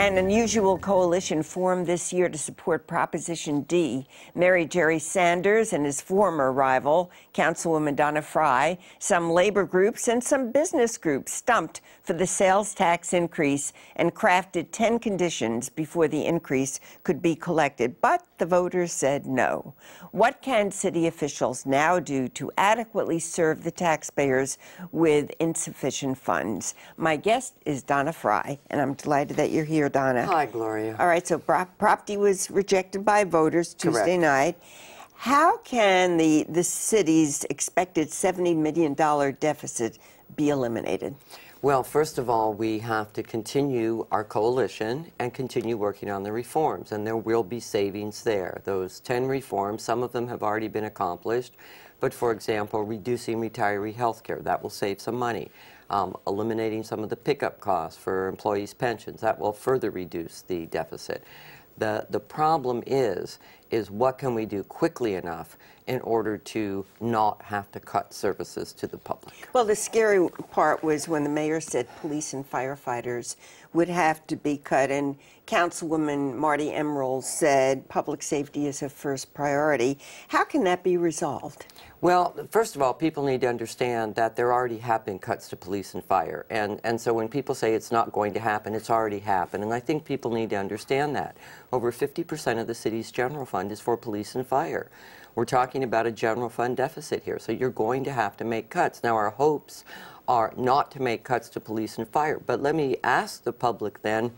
An unusual coalition formed this year to support Proposition D. Mary Jerry Sanders and his former rival, Councilwoman Donna Frye, some labor groups and some business groups stumped for the sales tax increase and crafted 10 conditions before the increase could be collected. But the voters said no. What can city officials now do to adequately serve the taxpayers with insufficient funds? My guest is Donna Frye, and I'm delighted that you're here, Donna. Hi, Gloria. All right, so Prop D was rejected by voters Tuesday Correct. night. How can the city's expected $70 million deficit be eliminated? Well, first of all, we have to continue our coalition and continue working on the reforms, and there will be savings there. Those 10 reforms, some of them have already been accomplished, but for example, reducing retiree health care, that will save some money. Eliminating some of the pickup costs for employees' pensions, that will further reduce the deficit. The problem is what can we do quickly enough in order to not have to cut services to the public? Well, the scary part was when the mayor said police and firefighters would have to be cut, and Councilwoman Marty Emerald said public safety is her first priority. How can that be resolved? Well, first of all, people need to understand that there already have been cuts to police and fire. And so when people say it's not going to happen, it's already happened. And I think people need to understand that. Over 50% of the city's general fund is for police and fire. We're talking about a general fund deficit here. So you're going to have to make cuts. Now, our hopes are not to make cuts to police and fire. But let me ask the public then,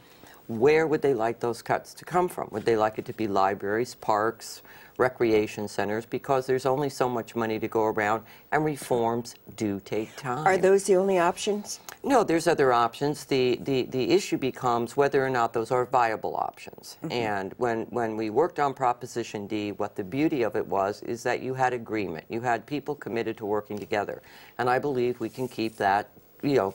where would they like those cuts to come from? Would they like it to be libraries, parks, recreation centers? Because there's only so much money to go around, and reforms do take time. Are those the only options? No, there's other options. The issue becomes whether or not those are viable options. Mm-hmm. And when we worked on Proposition D, what the beauty of it was is that you had agreement. You had people committed to working together. And I believe we can keep that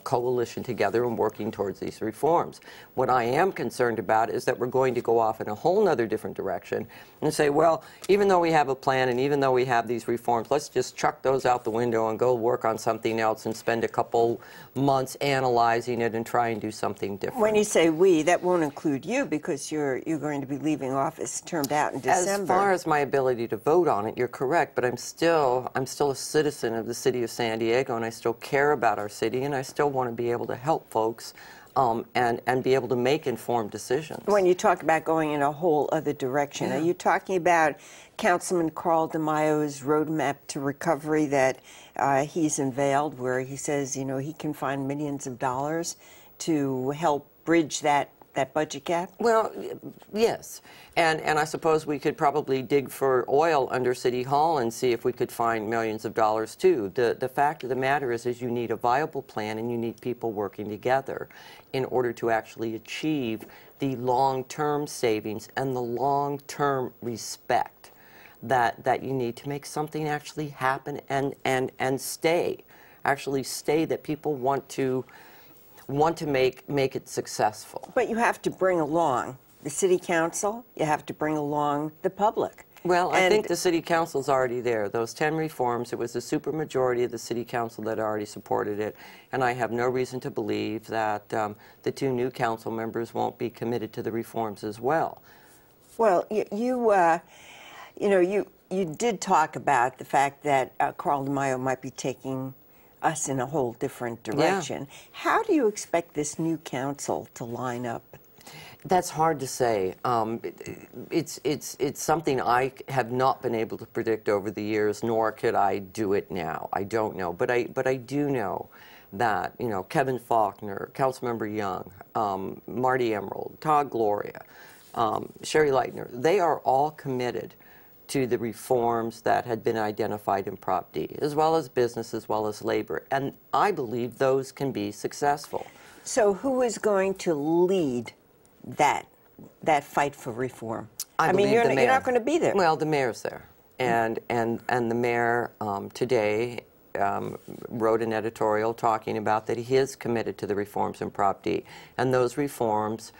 coalition together and working towards these reforms. What I am concerned about is that we're going to go off in a whole nother different direction and say, well, even though we have a plan and even though we have these reforms, let's just chuck those out the window and go work on something else and spend a couple months analyzing it and try and do something different. When you say we, that won't include you because you're going to be leaving office termed out in December. As far as my ability to vote on it, you're correct, but I'm still a citizen of the city of San Diego, and I still care about our city, and I still want to be able to help folks and be able to make informed decisions. When you talk about going in a whole other direction, yeah. Are you talking about Councilman Carl DeMaio's roadmap to recovery that he's unveiled, where he says, he can find millions of dollars to help bridge that budget gap? Well, yes. And I suppose we could probably dig for oil under City Hall and see if we could find millions of dollars, too. The fact of the matter is you need a viable plan and you need people working together in order to actually achieve the long-term savings and the long-term respect that you need to make something actually happen and stay. Actually stay, that people want to make it successful. But you have to bring along the city council, you have to bring along the public. Well, I think the city council's already there. Those 10 reforms, it was a supermajority of the city council that already supported it, and I have no reason to believe that the 2 new council members won't be committed to the reforms as well. Well, you did talk about the fact that Carl DeMaio might be taking us in a whole different direction. Yeah. How do you expect this new council to line up? That's hard to say. It's something I have not been able to predict over the years, nor could I do it now. I don't know, but I do know that Kevin Faulkner, Councilmember Young, Marty Emerald, Todd Gloria, Sherry Leitner, they are all committed to the reforms that had been identified in Prop D, as well as business, as well as labor. And I believe those can be successful. So who is going to lead that fight for reform? I mean, you're not going to be there. Well, the mayor's there. And the mayor today wrote an editorial talking about that he is committed to the reforms in Prop D. And those reforms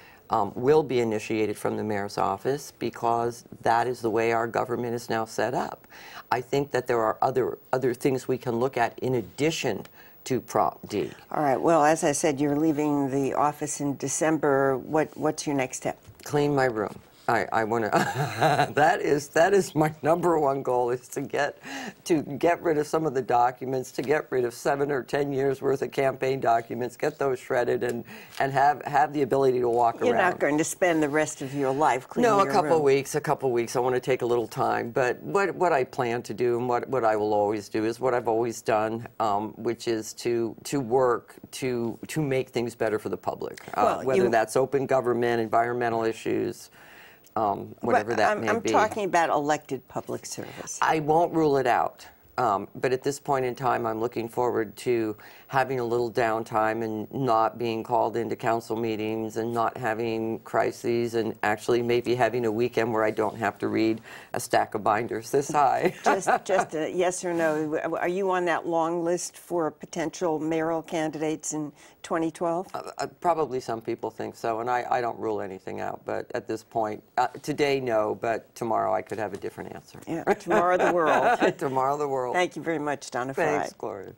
will be initiated from the mayor's office because that is the way our government is now set up. I think that there are other things we can look at in addition to Prop D. All right. Well, as I said, you're leaving the office in December. What's your next step? Clean my room. I want to. that is my #1 goal, is to get rid of some of the documents, to get rid of 7 or 10 years worth of campaign documents, get those shredded, and have the ability to walk around. You're not going to spend the rest of your life cleaning your room. No, a couple weeks. I want to take a little time. But what I plan to do, and what I will always do, is what I've always done, which is to work to make things better for the public. Whether that's open government, environmental issues. Whatever that may be. I'm talking about elected public service. I won't rule it out. But at this point in time, I'm looking forward to having a little downtime and not being called into council meetings and not having crises, and actually maybe having a weekend where I don't have to read a stack of binders this high. just a yes or no. Are you on that long list for potential mayoral candidates in 2012? Probably some people think so, and I don't rule anything out. But at this point, today, no, but tomorrow I could have a different answer. Yeah, tomorrow the world. Tomorrow the world. Thank you very much, Donna Frye. Thanks, Gloria.